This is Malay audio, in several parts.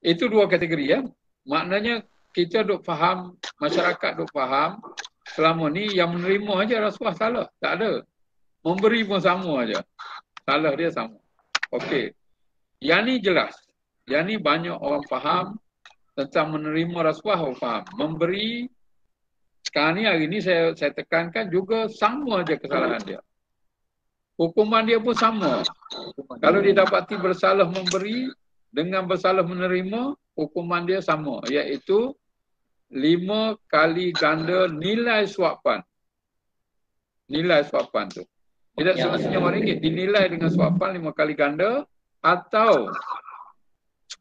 Itu dua kategori ya. Maknanya kita duk faham, masyarakat duk faham selama ni yang menerima aja rasuah salah. Tak ada. Memberi pun sama aja. Salah dia sama. Okey. Yang ni jelas. Yang ni banyak orang faham tentang menerima rasuah, orang faham. Memberi, sekarang ni hari ni saya tekankan juga sama aja kesalahan dia. Hukuman dia pun sama. Kalau didapati bersalah memberi dengan bersalah menerima, hukuman dia sama, iaitu 5 kali ganda nilai suapan. Nilai suapan tu. Tidak semestinya RM1 dinilai dengan suapan 5 kali ganda atau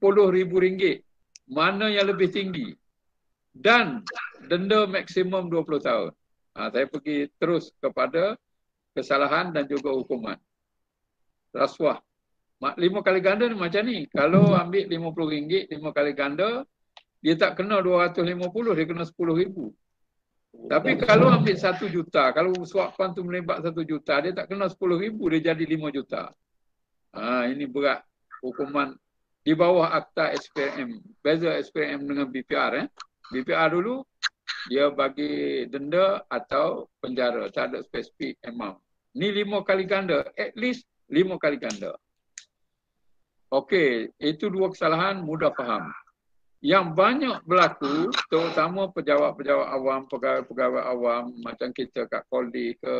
RM10,000. Mana yang lebih tinggi? Dan denda maksimum 20 tahun. Saya pergi terus kepada kesalahan dan juga hukuman. Rasuah. 5 kali ganda ni macam ni. Kalau ambil RM50, 5 kali ganda, dia tak kena 250, dia kena 10,000. Tapi kalau ambil 1 juta, kalau suapan tu melibat 1 juta, dia tak kena 10,000, dia jadi 5 juta. Ini berat hukuman di bawah akta SPRM. Beza SPRM dengan BPR. BPR dulu, dia bagi denda atau penjara. Tak ada spesifik amount. Ni 5 kali ganda. At least 5 kali ganda. Okey, itu dua kesalahan mudah faham. Yang banyak berlaku, terutama pejabat-pejabat awam, pegawai-pegawai awam, macam kita kat Koldi ke,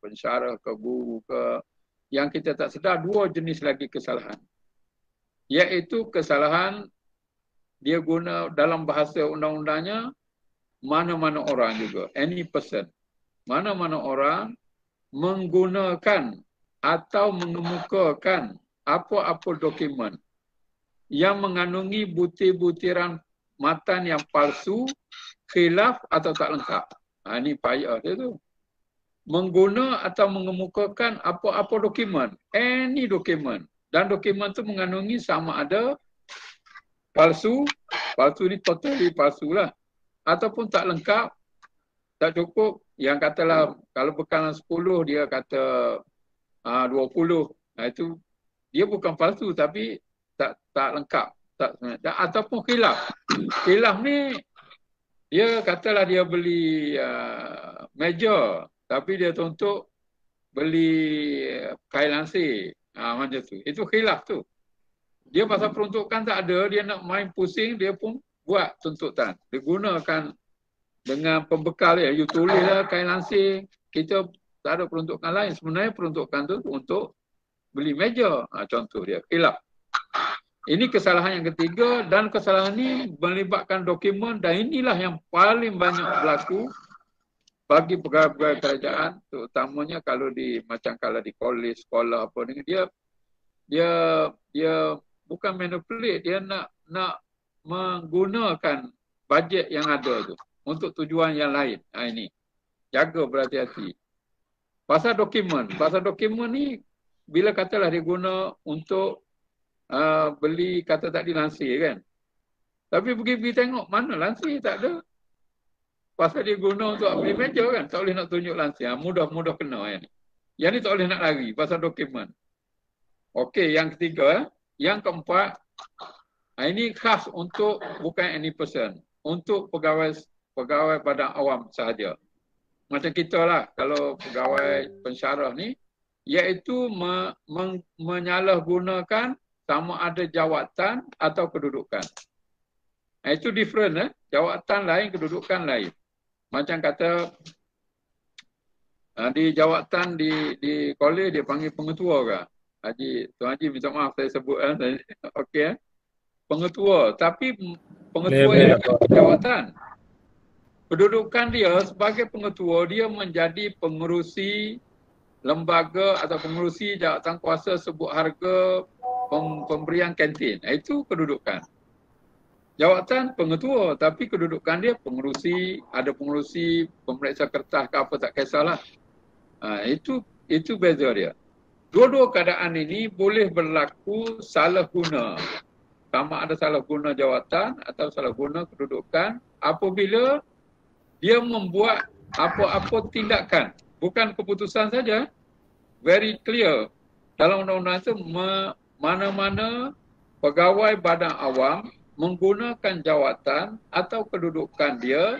pensyarah ke, guru ke, yang kita tak sedar, dua jenis lagi kesalahan. Iaitu kesalahan, dia guna dalam bahasa undang-undangnya, mana-mana orang juga, any person. Mana-mana orang menggunakan atau mengemukakan apa-apa dokumen yang mengandungi butir-butiran matan yang palsu, khilaf atau tak lengkap. Ini payah dia tu. Mengguna atau mengemukakan apa-apa dokumen, any dokumen. Dan dokumen tu mengandungi sama ada palsu, palsu ni totally palsu lah. Ataupun tak lengkap, tak cukup. Yang katalah kalau bekalan 10 dia kata 20. Itu dia bukan palsu tapi tak lengkap, ataupun khilaf. Khilaf ni dia katalah dia beli meja tapi dia tuntut beli kain lansir, macam tu. Itu khilaf tu. Dia pasal peruntukan tak ada, dia nak main pusing, dia pun buat tuntutan. Dia gunakan dengan pembekal dia, you tulislah kain lansir, kita tak ada peruntukan lain. Sebenarnya peruntukan tu untuk beli meja, contoh dia, khilaf. Ini kesalahan yang ketiga, dan kesalahan ini melibatkan dokumen, dan inilah yang paling banyak berlaku bagi pegawai-pegawai kerajaan, terutamanya kalau macam kalau di kolej, sekolah apa ni, dia bukan manipulate, dia nak menggunakan bajet yang ada tu untuk tujuan yang lain. Ini jaga berhati-hati. Pasal dokumen ni bila katalah dia guna untuk beli kata tadi lansir kan. Tapi pergi tengok mana lansir tak ada. Pasal dia guna untuk beli meja kan. Tak boleh nak tunjuk lansir. Mudah-mudah kena yang ni. Yang ni tak boleh nak lari pasal dokumen. Okey, yang ketiga. Yang keempat. Ini khas untuk bukan any person. Untuk pegawai badan awam sahaja. Macam kita lah. Kalau pegawai pensyarah ni. Iaitu menyalahgunakan sama ada jawatan atau kedudukan. Itu different. Jawatan lain, kedudukan lain. Macam kata di jawatan di kolej dia panggil pengetua ke? Tuan Haji minta maaf saya sebut. Okey. Pengetua. Tapi pengetua yang jawatan. Kedudukan dia sebagai pengetua, dia menjadi pengerusi lembaga atau pengerusi jawatan kuasa sebut harga pemberian kantin. Itu kedudukan. Jawatan pengetua tapi kedudukan dia pengerusi, ada pengerusi pemeriksa kertas ke apa tak kisahlah. Itu beza dia. Dua-dua keadaan ini boleh berlaku salah guna. Sama ada salah guna jawatan atau salah guna kedudukan apabila dia membuat apa-apa tindakan. Bukan keputusan saja. Very clear. Dalam undang-undang itu mana-mana pegawai badan awam menggunakan jawatan atau kedudukan dia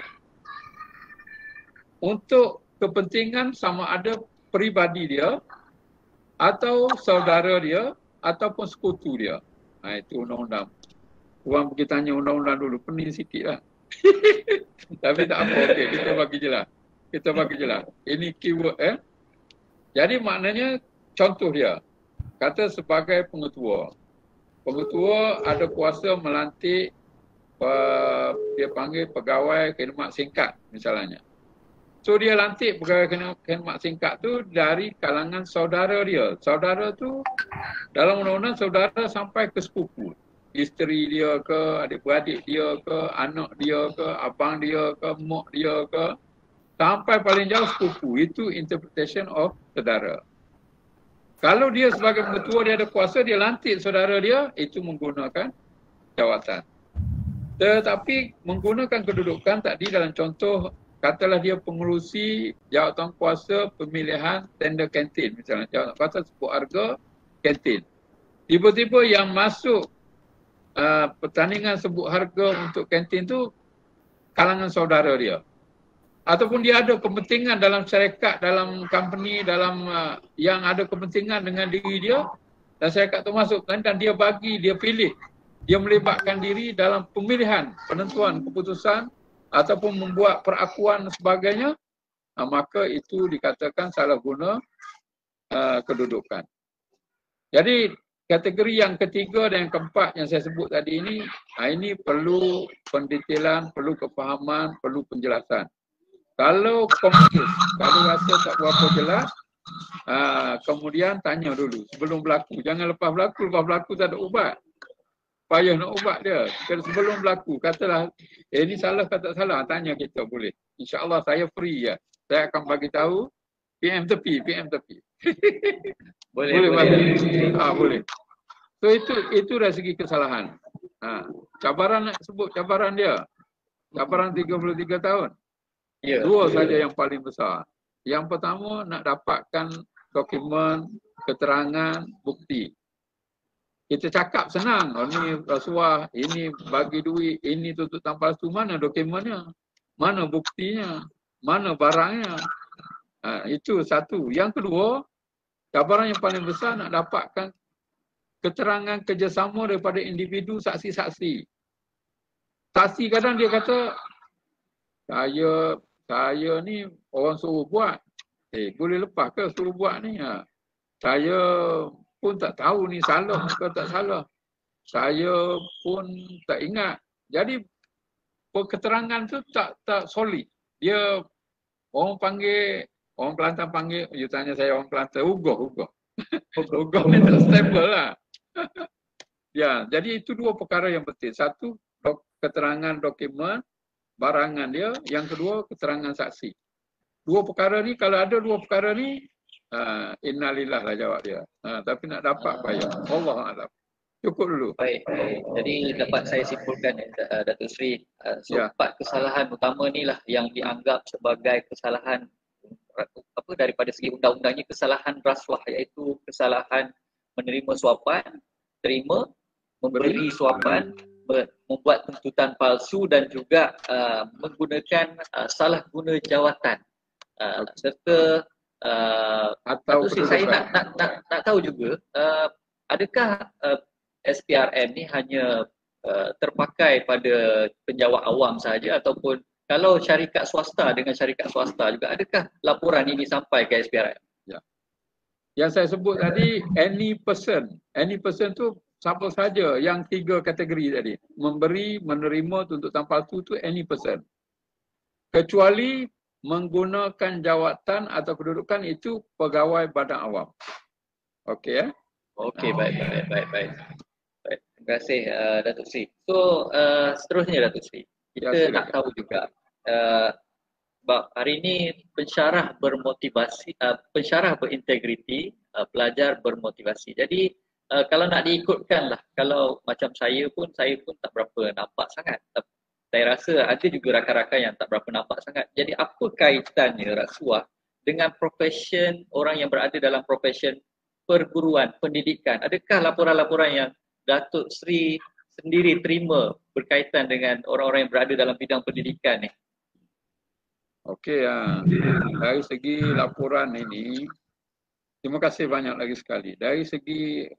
untuk kepentingan sama ada peribadi dia atau saudara dia ataupun sekutu dia. Itu undang-undang. Orang pergi tanya undang-undang dulu, pening sikit lah. Tapi tak apa, okey, kita bagi je lah. Kita bagi je lah. Ini keyword Jadi maknanya contoh dia. Kata sebagai pengetua. Pengetua ada kuasa melantik dia panggil pegawai khidmat singkat misalnya. So dia lantik pegawai khidmat singkat tu dari kalangan saudara dia. Saudara tu dalam undang-undang saudara sampai ke sepupu. Isteri dia ke, adik-beradik dia ke, anak dia ke, abang dia ke, mak dia ke. Sampai paling jauh sepupu. Itu interpretation of saudara. Kalau dia sebagai pengetua dia ada kuasa, dia lantik saudara dia, itu menggunakan jawatan. Tetapi menggunakan kedudukan tadi dalam contoh, katalah dia pengerusi jawatan kuasa pemilihan tender kantin misalnya, jawatan kuasa sebut harga kantin. Tiba-tiba yang masuk pertandingan sebut harga untuk kantin tu kalangan saudara dia. Ataupun dia ada kepentingan dalam syarikat, dalam company, dalam yang ada kepentingan dengan diri dia dan syarikat tu masukkan dan dia bagi, dia pilih. Dia melibatkan diri dalam pemilihan, penentuan keputusan ataupun membuat perakuan dan sebagainya, maka itu dikatakan salah guna kedudukan. Jadi kategori yang ketiga dan yang keempat yang saya sebut tadi ini perlu pendetailan, perlu kefahaman, perlu penjelasan. Kalau confuse, kalau rasa tak berapa jelas, kemudian tanya dulu sebelum berlaku. Jangan lepas berlaku tak ada ubat. Payah nak ubat dia. Kalau sebelum berlaku, katalah, ini salah ke tak salah, tanya kita boleh. InsyaAllah saya free ya. Saya akan bagi tahu PM tepi. Boleh bagi. Boleh. So itu dari segi kesalahan. Cabaran nak sebut cabaran dia. Cabaran 33 tahun. Dua saja yang paling besar. Yang pertama nak dapatkan dokumen, keterangan, bukti. Kita cakap senang, ini rasuah, ini bagi duit, ini tuntut tanpa palsu, mana dokumennya, mana buktinya, mana barangnya. Itu satu. Yang kedua, cabaran yang paling besar nak dapatkan keterangan kerjasama daripada individu saksi-saksi. Saksi kadang dia kata, saya ni orang suruh buat. Boleh lepas ke suruh buat ni? Saya pun tak tahu ni salah ke tak salah. Saya pun tak ingat. Jadi keterangan tu tak solid. Dia orang Kelantan panggil, you tanya saya orang Kelantan, ugoh. Ugoh ni tak stable lah. Ya, jadi itu dua perkara yang penting. Satu, keterangan dokumen, barangan dia. Yang kedua, keterangan saksi. Dua perkara ni, kalau ada dua perkara ni, innalillah lah jawab dia. Tapi nak dapat payah. Allah A'lam. Cukup dulu. Baik. Jadi dapat saya simpulkan Datuk Seri, empat kesalahan utama ni lah yang dianggap sebagai kesalahan daripada segi undang-undangnya, kesalahan rasuah, iaitu kesalahan menerima suapan, terima, memberi suapan, membuat tuntutan palsu dan juga menggunakan salah guna jawatan. Serta atau saya nak tahu juga, adakah SPRM ni hanya terpakai pada penjawat awam saja, ataupun kalau syarikat swasta dengan syarikat swasta juga, adakah laporan ini sampai ke SPRM? Ya. Yang saya sebut tadi, any person tu siapa saja yang tiga kategori tadi, memberi, menerima, tuntutan palsu tu any person. Kecuali menggunakan jawatan atau kedudukan, itu pegawai badan awam. Okey ya? Okey, baik. Terima kasih Datuk Seri. So seterusnya Datuk Seri, kita nak tahu juga hari ini pensyarah bermotivasi, pensyarah berintegriti, pelajar bermotivasi. Jadi kalau nak diikutkan lah, kalau macam saya pun tak berapa nampak sangat. Saya rasa ada juga rakan-rakan yang tak berapa nampak sangat. Jadi apa kaitannya rasuah dengan profession orang yang berada dalam profession perguruan, pendidikan? Adakah laporan-laporan yang Datuk Sri sendiri terima berkaitan dengan orang-orang yang berada dalam bidang pendidikan ni? Okey, dari segi laporan ini, terima kasih banyak lagi sekali. Dari segi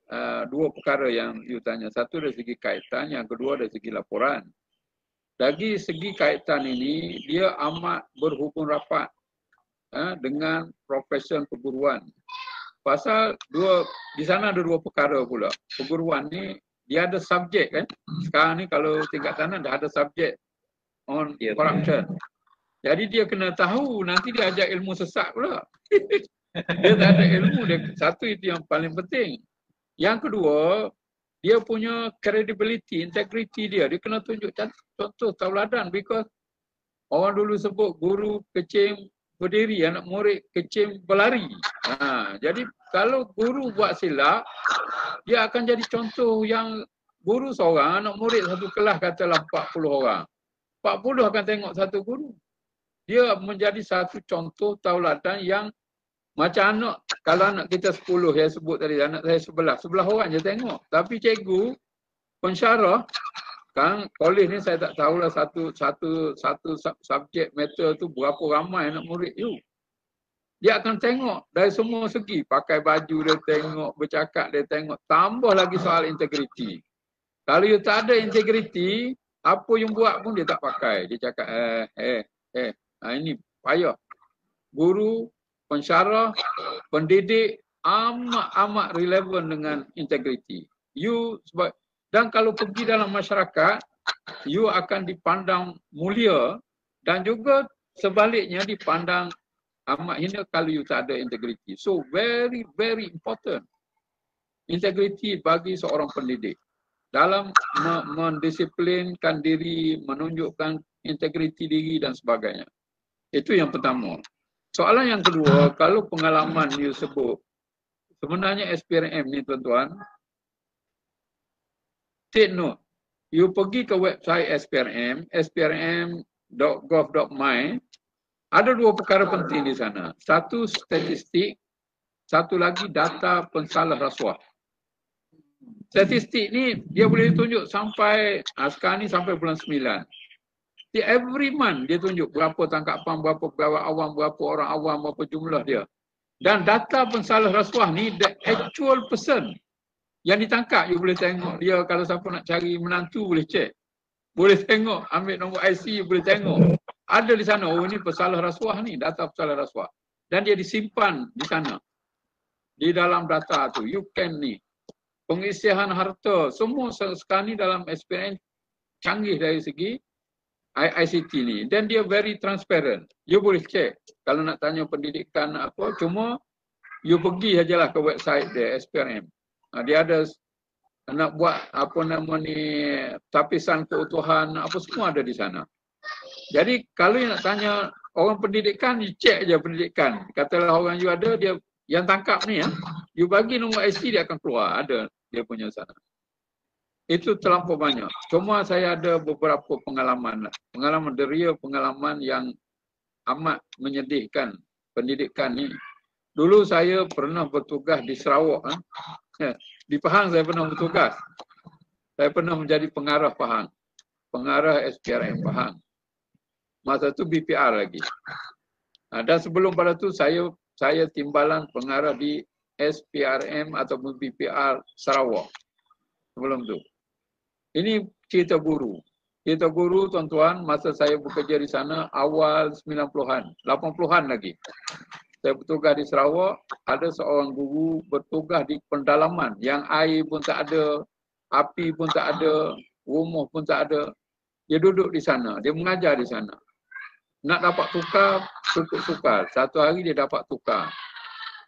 dua perkara yang you tanya. Satu dari segi kaitan, yang kedua dari segi laporan. Dari segi kaitan ini, dia amat berhubung rapat dengan profesion perguruan. Pasal di sana ada dua perkara pula. Perguruan ni, dia ada subjek kan. Sekarang ni kalau tingkat sana dah ada subjek on corruption. Jadi dia kena tahu, nanti dia ajar ilmu sesat pula. Dia tak ada ilmu. Satu itu yang paling penting. Yang kedua, dia punya credibility, integrity dia. Dia kena tunjuk contoh tauladan. Because orang dulu sebut guru kecim berdiri, anak murid kecim berlari. Jadi kalau guru buat silap, dia akan jadi contoh yang guru seorang, anak murid satu kelas katalah 40 orang. 40 akan tengok satu guru. Dia menjadi satu contoh tauladan yang macam anak, kalau anak kita 10 yang sebut tadi, anak saya 11 orang je tengok. Tapi cikgu, pensyarah, kan kolej ni saya tak tahulah satu subjek matter tu berapa ramai anak murid you. Dia akan tengok dari semua segi, pakai baju dia tengok, bercakap dia tengok, tambah lagi soal integriti. Kalau you tak ada integriti, apa yang buat pun dia tak pakai. Dia cakap ini payah. Guru, pensyarah, pendidik amat relevan dengan integriti. Dan kalau pergi dalam masyarakat, you akan dipandang mulia dan juga sebaliknya dipandang amat hina kalau you tak ada integriti. So very important. Integriti bagi seorang pendidik dalam mendisiplinkan diri, menunjukkan integriti diri dan sebagainya. Itu yang pertama. Soalan yang kedua, kalau pengalaman you sebut, sebenarnya SPRM ni tuan-tuan, take note, you pergi ke website SPRM, sprm.gov.my, ada dua perkara penting di sana. Satu statistik, satu lagi data pensalah rasuah. Statistik ni dia boleh tunjuk sampai, sekarang ni sampai bulan 9. Every month dia tunjuk berapa tangkapan, berapa pegawai awam, berapa orang awam, berapa jumlah dia. Dan data pensalah rasuah ni the actual person yang ditangkap. You boleh tengok dia, kalau siapa nak cari menantu boleh cek. Boleh tengok, ambil nombor IC boleh tengok. Ada di sana, oh ini pensalah rasuah ni, data pensalah rasuah. Dan dia disimpan di sana. Di dalam data tu, you can ni. Pengisian harta, semua sekarang ni dalam SPRM canggih dari segi ICT ni, dan dia very transparent. You boleh cek kalau nak tanya pendidikan apa, cuma you pergi sajalah ke website dia SPRM. Dia ada nak buat apa nama ni, tapisan keutuhan apa, semua ada di sana. Jadi kalau you nak tanya orang pendidikan, you cek je pendidikan. Katalah orang you ada, dia yang tangkap ni you bagi nombor IC dia akan keluar, ada dia punya sana. Itu terlampau banyak. Cuma saya ada beberapa pengalaman lah. Pengalaman real, pengalaman yang amat menyedihkan pendidikan ni. Dulu saya pernah bertugas di Sarawak. Di Pahang saya pernah bertugas. Saya pernah menjadi pengarah Pahang. Pengarah SPRM Pahang. Masa tu BPR lagi. Dan sebelum pada tu saya timbalan pengarah di SPRM ataupun BPR Sarawak. Sebelum tu. Ini cerita guru. Cerita guru tuan-tuan, masa saya bekerja di sana awal 90-an, 80-an lagi. Saya bertugas di Sarawak, ada seorang guru bertugas di pendalaman yang air pun tak ada, api pun tak ada, rumah pun tak ada. Dia duduk di sana, dia mengajar di sana. Nak dapat tukar, cukup tukar. Satu hari dia dapat tukar.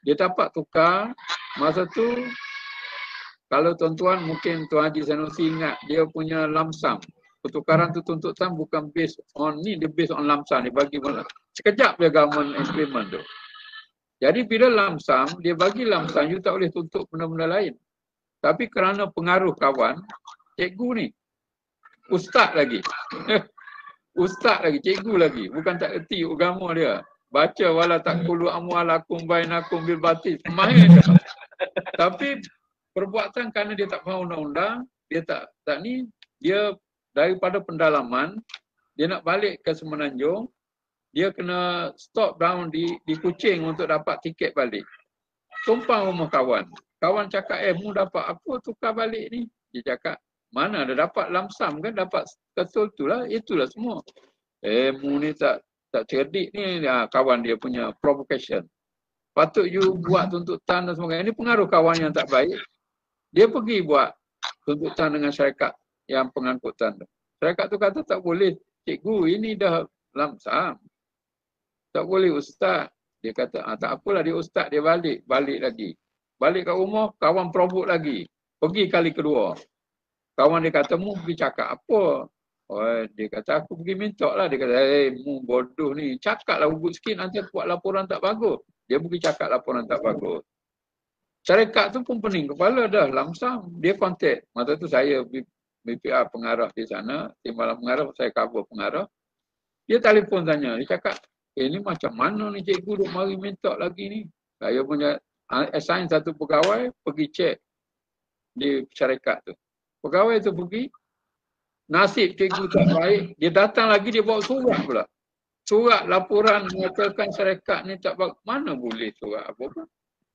Dia dapat tukar, masa tu kalau tuan-tuan, mungkin Tuan Haji Sanusi ingat, dia punya lamsam. Pertukaran tu tuntutan bukan based on ni, dia based on lamsam. Dia bagi sekejap dia government implement tu. Jadi bila lamsam, dia bagi lamsam, you tak boleh tuntut benda-benda lain. Tapi kerana pengaruh kawan, cikgu ni, ustaz lagi. Ustaz lagi, cikgu lagi. Bukan tak erti agama dia. Baca wala taqulu amwalakum bainakum bil batil. Mahir dia. Tapi perbuatan kerana dia tak faham undang-undang, dia tak ni, dia daripada pendalaman, dia nak balik ke Semenanjung, dia kena stop down di Kuching untuk dapat tiket balik. Tumpang rumah kawan. Kawan cakap, mu dapat apa tukar balik ni? Dia cakap, mana ada dapat lamsam kan, dapat betul itulah semua. Mu ni tak cerdik ni, kawan dia punya provocation. Patut you buat tuntutan dan sebagainya. Ini pengaruh kawan yang tak baik. Dia pergi buat tuntutan dengan syarikat yang pengangkutan. Syarikat tu kata tak boleh, cikgu ini dah lamsam. Tak boleh ustaz. Dia kata, tak apalah dia ustaz, dia balik lagi. Balik kat rumah, kawan provoke lagi. Pergi kali kedua. Kawan dia kata, mu pergi cakap apa? Dia kata, aku pergi minta lah. Dia kata, mu bodoh ni. Cakap lah ugut sikit, nanti aku buat laporan tak bagus. Dia pergi cakap laporan tak bagus. Syarikat tu pun pening kepala dah, lamsam. Dia kontak. Masa tu saya BPR pengarah di sana. Timbalan pengarah, saya cover pengarah. Dia telefon tanya. Dia cakap, ni macam mana ni cikgu duk mari minta lagi ni? Saya punya assign satu pegawai pergi cek di syarikat tu. Pegawai tu pergi, nasib cikgu tak baik, dia datang lagi dia bawa surat pula. Surat laporan mengatakan syarikat ni tak baik. Mana boleh surat apa-apa.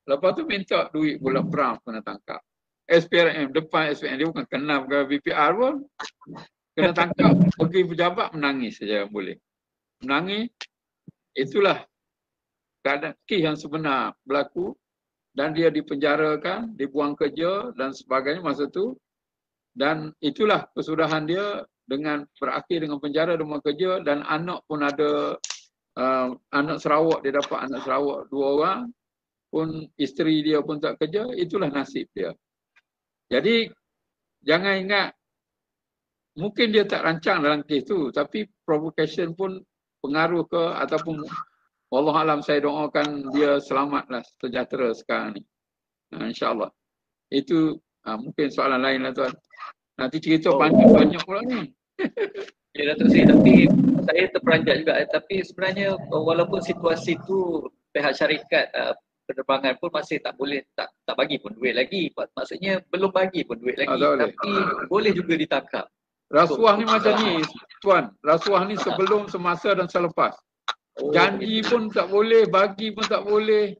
Lepas tu minta duit bulan Brown kena tangkap. SPRM, depan SPRM, dia bukan kenal ke BPR pun. Kena tangkap, pergi pejabat menangis saja boleh. Menangis, itulah keadaan kes yang sebenar berlaku dan dia dipenjarakan, dibuang kerja dan sebagainya masa tu. Dan itulah kesudahan dia dengan berakhir dengan penjara, dibuang kerja dan anak pun ada anak Sarawak, dia dapat anak Sarawak 2 orang, pun isteri dia pun tak kerja, itulah nasib dia. Jadi jangan ingat, mungkin dia tak rancang dalam kes tu, tapi provocation pun pengaruh ke ataupun wallahualam saya doakan dia selamatlah, sejahtera sekarang ni. InsyaAllah. Itu mungkin soalan lain lah tuan. Nanti cerita banyak pula ni. Ya Datuk Seri, tapi saya terperanjat juga. Tapi sebenarnya walaupun situasi tu pihak syarikat penerbangan pun masih tak boleh, tak bagi pun duit lagi. Maksudnya belum bagi pun duit lagi. Tapi boleh juga ditangkap. Rasuah ni macam ni tuan. Rasuah ni sebelum, semasa dan selepas. Janji pun tak boleh, bagi pun tak boleh,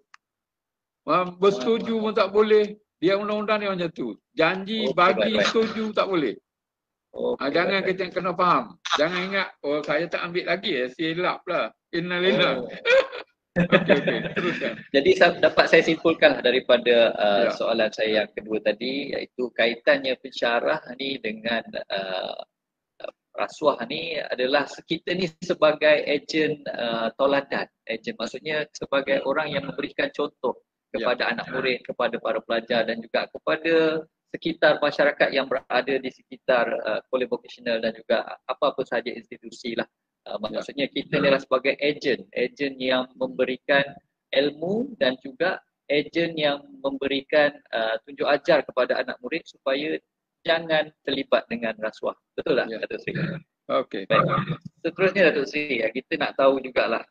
bersetuju pun tak boleh. Dia undang-undang ni macam tu. Janji, bagi, setuju tak boleh. Jangan kita kena faham. Jangan ingat, saya tak ambil lagi, silap lah. Innalillah. Okey, teruskan. Jadi dapat saya simpulkan daripada soalan saya yang kedua tadi, iaitu kaitannya pensyarah ni dengan rasuah ni adalah kita ni sebagai ejen tauladan. Ejen maksudnya sebagai orang yang memberikan contoh kepada anak murid, kepada para pelajar dan juga kepada sekitar masyarakat yang berada di sekitar college vocational dan juga apa-apa sahaja institusi lah. Maksudnya kita ni adalah sebagai ejen yang memberikan ilmu dan juga ejen yang memberikan tunjuk ajar kepada anak murid supaya jangan terlibat dengan rasuah. Betul tak Datuk Seri? Okey. Seterusnya Datuk Seri, kita nak tahu jugalah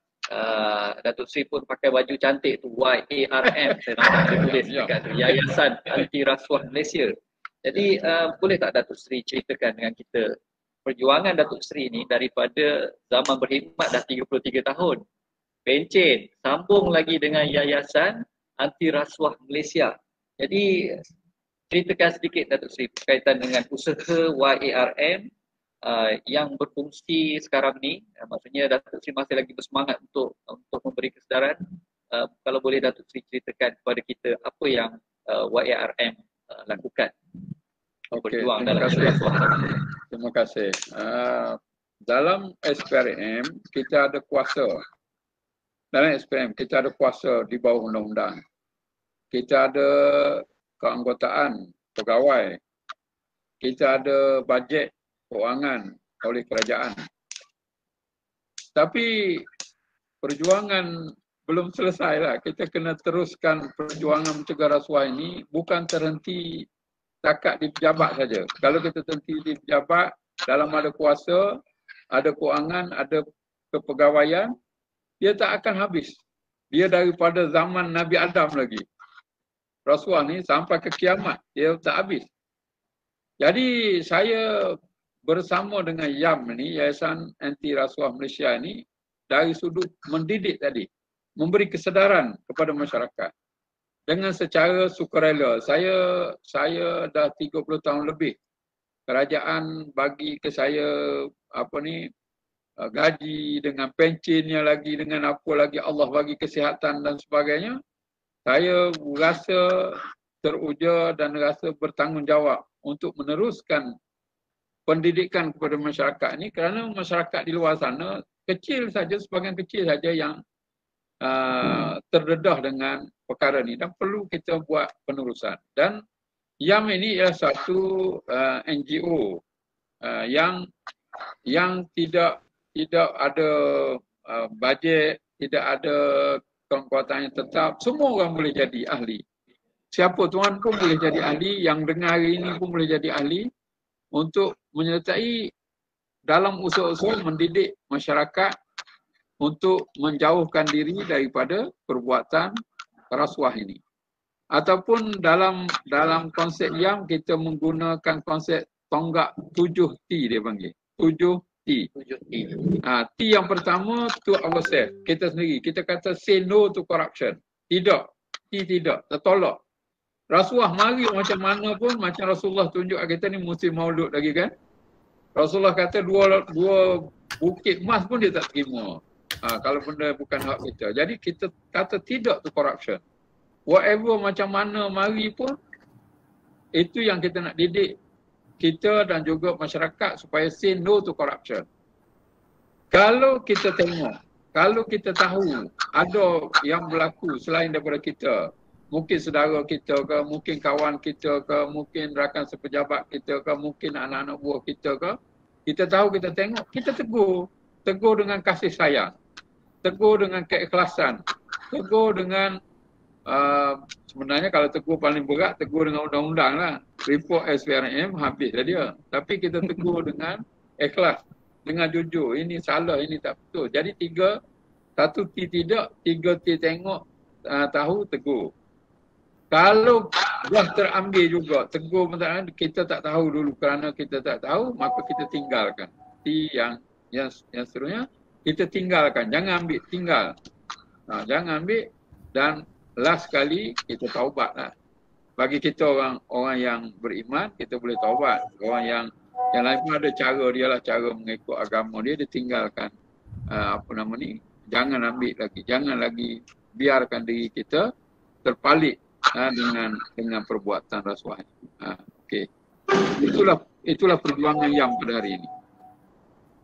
Datuk Seri pun pakai baju cantik tu, YARM, saya nampak dia tulis dekat tu, Yayasan Anti Rasuah Malaysia. Jadi boleh tak Datuk Seri ceritakan dengan kita perjuangan Datuk Seri ni daripada zaman berkhidmat dah 33 tahun, pencen, sambung lagi dengan Yayasan Anti Rasuah Malaysia. Jadi ceritakan sedikit Datuk Seri berkaitan dengan usaha YARM yang berfungsi sekarang ni. Maksudnya Datuk Seri masih lagi bersemangat untuk memberi kesedaran. Kalau boleh Datuk Seri ceritakan kepada kita apa yang YARM lakukan. Berjuang dalam rasuah. Terima kasih. Dalam SPRM kita ada kuasa. Dalam SPRM kita ada kuasa di bawah undang-undang. Kita ada keanggotaan pegawai. Kita ada bajet keuangan oleh kerajaan. Tapi perjuangan belum selesai lah. Kita kena teruskan perjuangan mencegah rasuah ini, bukan terhenti takat di pejabat saja. Kalau kita terhenti di pejabat, dalam ada kuasa, ada keuangan, ada kepegawaian, dia tak akan habis. Dia daripada zaman Nabi Adam lagi. rasuah ni sampai ke kiamat, dia tak habis. Jadi saya bersama dengan YAM ni, Yayasan Anti Rasuah Malaysia ni, dari sudut mendidik tadi, memberi kesedaran kepada masyarakat dengan secara sukarela. Saya dah 30 tahun lebih. Kerajaan bagi ke saya gaji dengan pensinnya lagi, dengan apa lagi, Allah bagi kesihatan dan sebagainya. Saya rasa teruja dan rasa bertanggungjawab untuk meneruskan pendidikan kepada masyarakat ini, kerana masyarakat di luar sana kecil saja, sebahagian kecil saja yang terdedah dengan perkara ini dan perlu kita buat penerusan. Dan YAM ini ialah satu NGO yang tidak ada bajet, tidak ada kekuatan yang tetap. Semua orang boleh jadi ahli. Siapa tuan pun boleh jadi ahli, yang dengar hari ini pun boleh jadi ahli untuk menyertai dalam usaha-usaha mendidik masyarakat untuk menjauhkan diri daripada perbuatan rasuah ini. Ataupun dalam konsep YAM kita menggunakan konsep tonggak 7T dia panggil. 7T. T yang pertama to ourselves, kita sendiri. Kita kata say no to corruption. Tidak. T tidak. Tertolak. Rasuah mari macam mana pun, macam Rasulullah tunjuk kita ni musim maulud lagi kan. Rasulullah kata dua bukit emas pun dia tak terima. Kalau benda bukan hak kita. Jadi kita kata tidak to corruption. Whatever macam mana mari pun, itu yang kita nak didik kita dan juga masyarakat supaya say no to corruption. Kalau kita tengok, kalau kita tahu ada yang berlaku selain daripada kita, mungkin saudara kita ke, mungkin kawan kita ke, mungkin rakan sepejabat kita ke, mungkin anak-anak buah kita ke, kita tahu, kita tengok, kita tegur. Tegur dengan kasih sayang. Tegur dengan keikhlasan. Tegur dengan, sebenarnya kalau tegur paling berat, tegur dengan undang-undang lah. Report SPRM habis dah dia. Tapi kita tegur dengan ikhlas, dengan jujur. Ini salah, ini tak betul. Jadi satu T tidak, 3 T tengok, tahu, tegur. Kalau dah terambil juga, tegur kita tak tahu dulu kerana kita tak tahu, maka kita tinggalkan. T yang seterusnya, kita tinggalkan. Jangan ambil, tinggal. Jangan ambil, dan last kali kita taubatlah. Bagi kita orang yang beriman, kita boleh taubat. Orang yang lain pun ada cara dia lah, cara mengikut agama dia tinggalkan. Jangan ambil lagi. Jangan lagi biarkan diri kita terpalit dengan perbuatan rasuah. Okey. Itulah perjuangan yang pada hari ini.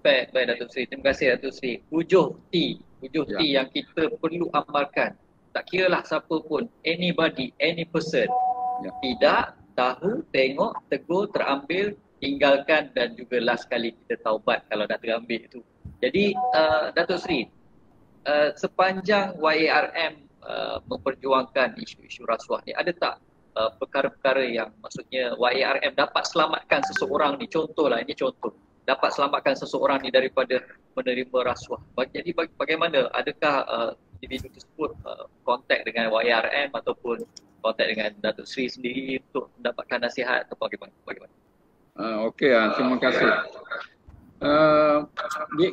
Baik Datuk Seri. Terima kasih Datuk Seri. 7T yang kita perlu amalkan. Tak kiralah siapa pun, anybody, any person. Tidak, tahu, tengok, tegur, terambil, tinggalkan dan juga last kali kita taubat kalau dah terambil itu. Jadi Datuk Seri, sepanjang YARM memperjuangkan isu-isu rasuah ni, ada tak perkara-perkara yang maksudnya YARM dapat selamatkan seseorang ni, contohlah, ini contoh, dapat selamatkan seseorang ni daripada menerima rasuah. Jadi bagaimana, adakah individu tersebut kontak dengan YARM ataupun kontak dengan Datuk Seri sendiri untuk mendapatkan nasihat atau bagaimana? Okey, terima kasih.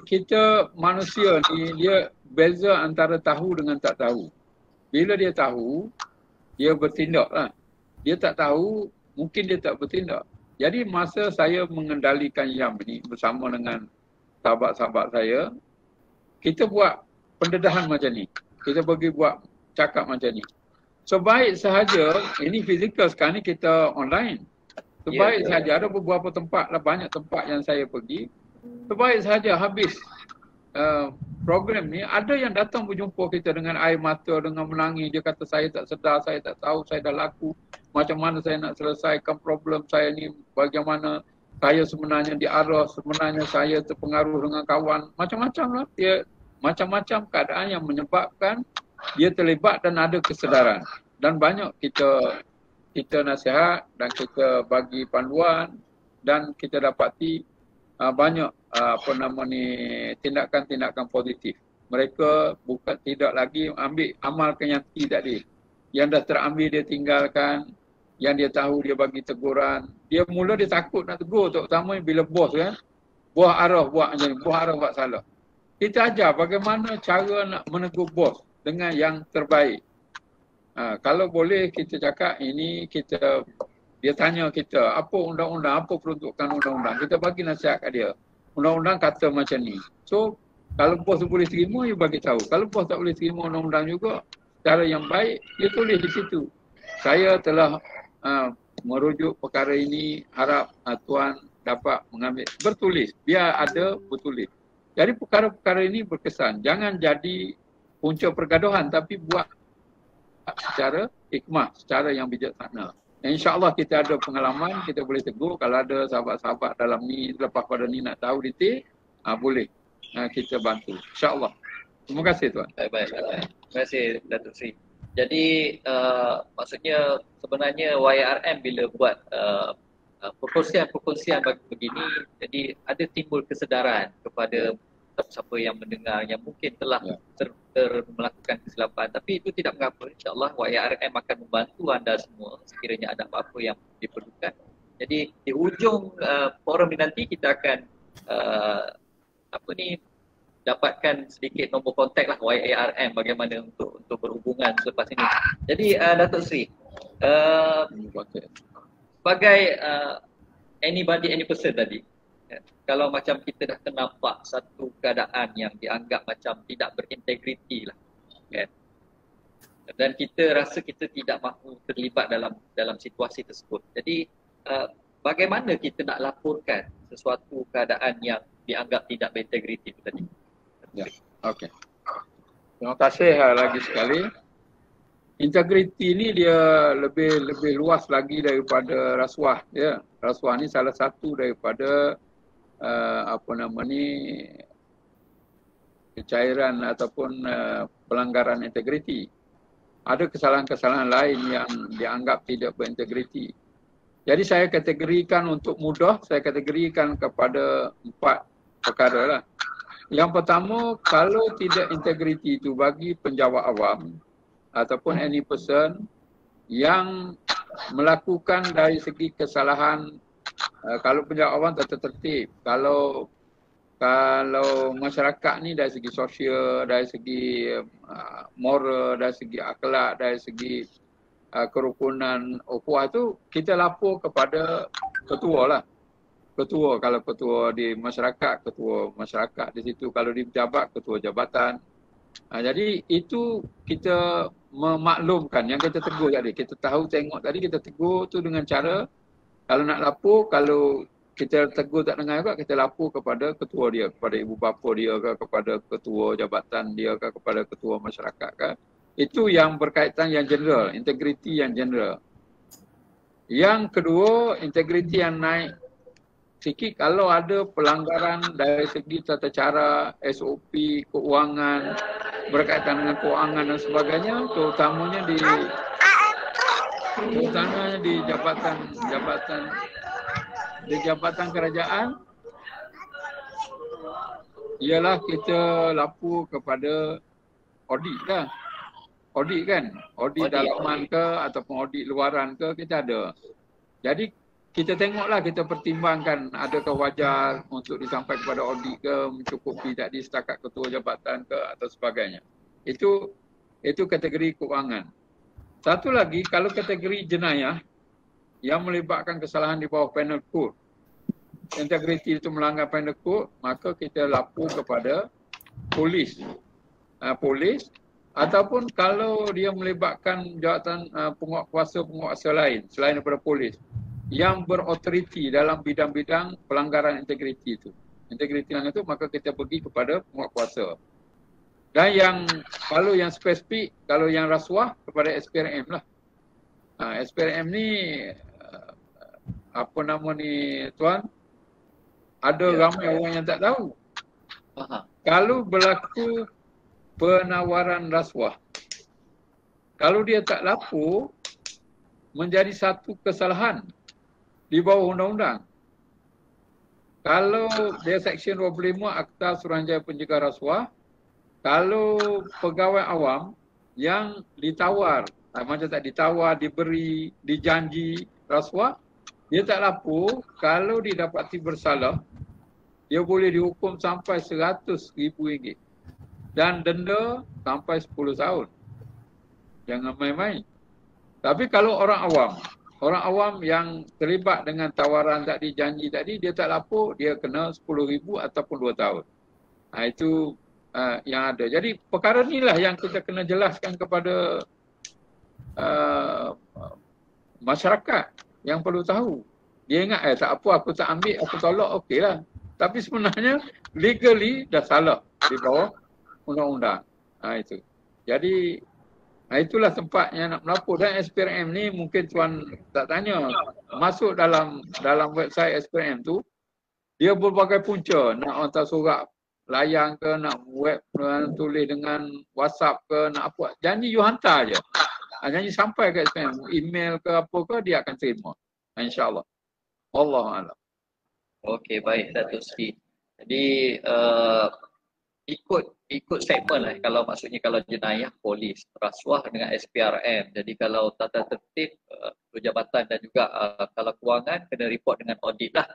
Kita manusia ni, dia beza antara tahu dengan tak tahu. Bila dia tahu, dia bertindak lah. Dia tak tahu, mungkin dia tak bertindak. Jadi masa saya mengendalikan YAM ni bersama dengan sahabat-sahabat saya, kita buat pendedahan macam ni. Kita pergi buat cakap macam ni. Sebaik sahaja, ini fizikal, sekarang ni kita online. Sebaik sahaja, ada beberapa tempat lah, banyak tempat yang saya pergi. Sebaik sahaja habis program ni, ada yang datang berjumpa kita dengan air mata, dengan menangis. Dia kata saya tak sedar, saya tak tahu, saya dah laku. Macam mana saya nak selesaikan problem saya ni, bagaimana saya sebenarnya diarah, sebenarnya saya terpengaruh dengan kawan. Macam-macam lah. Dia macam-macam keadaan yang menyebabkan dia terlibat dan ada kesedaran. Dan banyak kita nasihat dan kita bagi panduan dan kita dapati banyak tindakan-tindakan positif. Mereka bukan tidak lagi amalkan yang T tadi. yang dah terambil dia tinggalkan, yang dia tahu dia bagi teguran. Dia mula dia takut nak tegur, terutama bila bos kan. Buah arah buat macam ni, buah arah buat salah. Kita ajar bagaimana cara nak menegur bos dengan yang terbaik. Kalau boleh kita cakap ini dia tanya kita apa undang-undang, apa peruntukan undang-undang. Kita bagi nasihat kat dia. Undang-undang kata macam ni. So kalau bos tu boleh terima, dia bagi tahu. Kalau bos tak boleh terima undang-undang juga, cara yang baik, dia tulis di situ. Saya telah merujuk perkara ini, harap tuan dapat mengambil. Bertulis, biar ada bertulis. Jadi perkara-perkara ini berkesan. Jangan jadi punca pergaduhan, tapi buat secara hikmah, secara yang bijaksana. InsyaAllah kita ada pengalaman, kita boleh tegur. Kalau ada sahabat-sahabat dalam ni, lepas pada ni nak tahu detail, boleh kita bantu. InsyaAllah. Terima kasih tuan. Baik. Terima kasih Datuk Seri. Jadi maksudnya sebenarnya YRM bila buat perkongsian begini, jadi ada timbul kesedaran kepada siapa yang mendengar yang mungkin telah melakukan kesilapan, tapi itu tidak mengapa. InsyaAllah YRM akan membantu anda semua sekiranya ada apa-apa yang diperlukan. Jadi di hujung forum ini nanti kita akan dapatkan sedikit nombor kontak lah YRM bagaimana untuk berhubungan selepas ini. Jadi Datuk Seri, sebagai any person tadi, kalau macam kita dah nampak satu keadaan yang dianggap macam tidak berintegriti lah, kan? Dan kita rasa kita tidak mahu terlibat dalam situasi tersebut. Jadi bagaimana kita nak laporkan sesuatu keadaan yang dianggap tidak berintegriti tadi? Ya, okey. Terima kasih lagi sekali. Integriti ni dia lebih luas lagi daripada rasuah. Ya, rasuah ni salah satu daripada kecairan ataupun pelanggaran integriti. Ada kesalahan-kesalahan lain yang dianggap tidak berintegriti. Jadi saya kategorikan untuk mudah, saya kategorikan kepada 4 perkara lah. Yang pertama, kalau tidak integriti itu bagi penjawat awam ataupun any person yang melakukan dari segi kesalahan. Kalau penjawat awam tertib, kalau masyarakat ni dari segi sosial, dari segi moral, dari segi akhlak, dari segi kerukunan ukhuwah tu kita lapor kepada ketua lah. Ketua, kalau ketua di masyarakat, ketua masyarakat di situ. Kalau di pejabat, ketua jabatan. Jadi itu kita memaklumkan yang kita tegur tadi. Kita tahu tengok tadi, kita tegur tu dengan cara kalau nak lapor, kalau kita tegur tak dengar juga, kita lapor kepada ketua dia, kepada ibu bapa dia ke, kepada ketua jabatan dia ke, kepada ketua masyarakat ke. Itu yang berkaitan yang general, integriti yang general. Yang kedua, integriti yang naik sikit kalau ada pelanggaran dari segi tata cara, SOP, keuangan, berkaitan dengan keuangan dan sebagainya, terutamanya di jabatan kerajaan, ialah kita lapor kepada audit lah. Audit kan? Audit dalaman ke ataupun audit luaran ke, kita ada. Jadi kita tengoklah, kita pertimbangkan adakah wajar untuk disampaikan kepada audit ke, mencukupi tadi setakat ketua jabatan ke atau sebagainya. Itu kategori keuangan. Satu lagi, kalau kategori jenayah yang melibatkan kesalahan di bawah penal code, integriti itu melanggar penal code, maka kita lapor kepada polis. Polis, ataupun kalau dia melibatkan jawatan penguatkuasa lain selain daripada polis yang berautoriti dalam bidang-bidang pelanggaran integriti itu. Integriti itu, maka kita pergi kepada penguatkuasa. Dan kalau yang spesifik, kalau yang rasuah kepada SPRM lah. SPRM ni tuan, ada ramai orang yang tak tahu. Kalau berlaku penawaran rasuah, kalau dia tak lapor, menjadi satu kesalahan di bawah undang-undang. Kalau dia Seksyen 25 Akta Suruhanjaya Pencegah Rasuah, kalau pegawai awam yang ditawar Macam tak ditawar, diberi, dijanji rasuah, dia tak lapor, kalau didapati bersalah, dia boleh dihukum sampai RM100,000 dan denda sampai 10 tahun. Jangan main-main. Tapi kalau orang awam yang terlibat dengan tawaran tadi, janji tadi, dia tak lapor, dia kena 10,000 ataupun 2 tahun. Itu yang ada. Jadi perkara inilah yang kita kena jelaskan kepada masyarakat yang perlu tahu. Dia ingat tak apa, aku tak ambil, aku tolak, okeylah. Tapi sebenarnya legally dah salah di bawah undang-undang. Itu. Jadi itulah tempatnya nak melapor. Dan SPRM ni mungkin tuan tak tanya, masuk dalam website SPRM tu, dia berbagai punca. Nak hantar surat layang ke, nak web tulis dengan WhatsApp ke, nak apa. Janji you hantar je. Janji sampai ke SPRM, email ke apa ke, dia akan terima. InsyaAllah. Wallahualam. Okey, baik Datuk Seri. Jadi ikut segmen lah, kalau maksudnya kalau jenayah polis, rasuah dengan SPRM. Jadi kalau tata tertib, jabatan dan juga kalau kewangan kena report dengan audit lah.